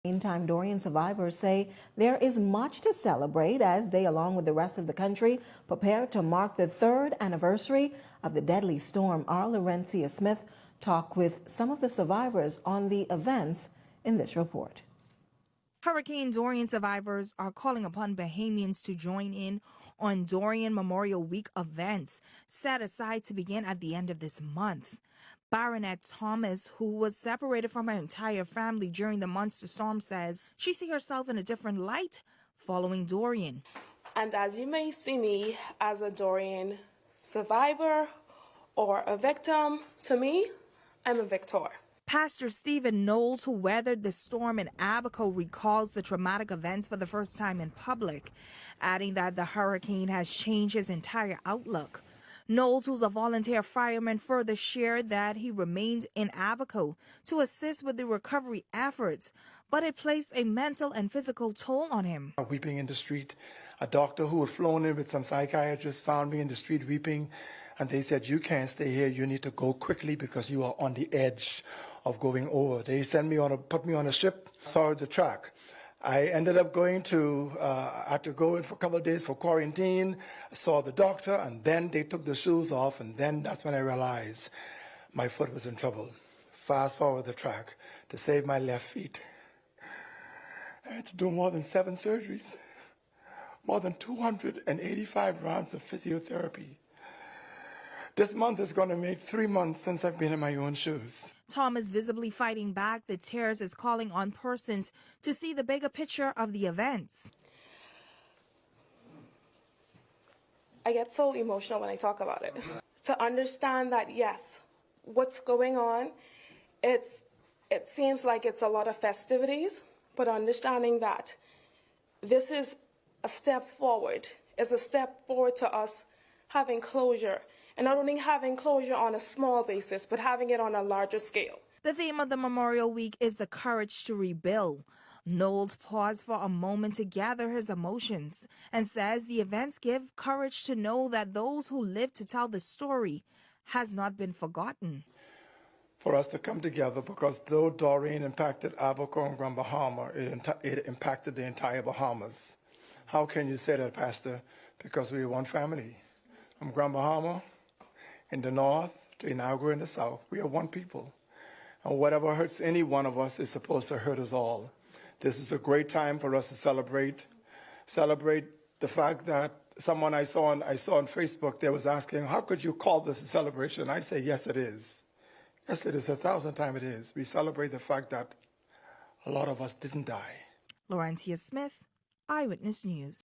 Meantime, Dorian survivors say there is much to celebrate as they, along with the rest of the country, prepare to mark the 3rd anniversary of the deadly storm. Our Laurencia Smith talked with some of the survivors on the events in this report. Hurricane Dorian survivors are calling upon Bahamians to join in on Dorian Memorial Week events set aside to begin at the end of this month. Baronet Thomas, who was separated from her entire family during the monster storm, says she sees herself in a different light following Dorian. And as you may see me as a Dorian survivor or a victim, to me, I'm a victor. Pastor Stephen Knowles, who weathered the storm in Abaco, recalls the traumatic events for the first time in public, adding that the hurricane has changed his entire outlook. Knowles, who's a volunteer fireman, further shared that he remained in Abaco to assist with the recovery efforts, but it placed a mental and physical toll on him. Weeping in the street. A doctor who had flown in with some psychiatrists found me in the street weeping, and they said, "You can't stay here. You need to go quickly because you are on the edge of going over." They put me on a ship, saw the track. I ended up going to, I had to go in for a couple of days for quarantine, saw the doctor, and then they took the shoes off, and then that's when I realized my foot was in trouble. Fast forward the track to save my left feet. I had to do more than 7 surgeries, more than 285 rounds of physiotherapy. This month is going to make 3 months since I've been in my own shoes. Thomas, visibly fighting back the tears, is calling on persons to see the bigger picture of the events. I get so emotional when I talk about it. To understand that, yes, what's going on, it seems like it's a lot of festivities, but understanding that this is a step forward. It's a step forward to us having closure. And not only having closure on a small basis, but having it on a larger scale. The theme of the Memorial Week is the courage to rebuild. Knowles paused for a moment to gather his emotions and says the events give courage to know that those who live to tell the story has not been forgotten. For us to come together, because though Dorian impacted Abaco and Grand Bahama, it impacted the entire Bahamas. How can you say that, Pastor? Because we are one family. From Grand Bahama in the north to Inagua in the south, we are one people. And whatever hurts any one of us is supposed to hurt us all. This is a great time for us to celebrate the fact that someone I saw on Facebook, they was asking, how could you call this a celebration? I say, yes, it is. Yes, it is. 1,000 times it is. We celebrate the fact that a lot of us didn't die. Laurencia Smith, Eyewitness News.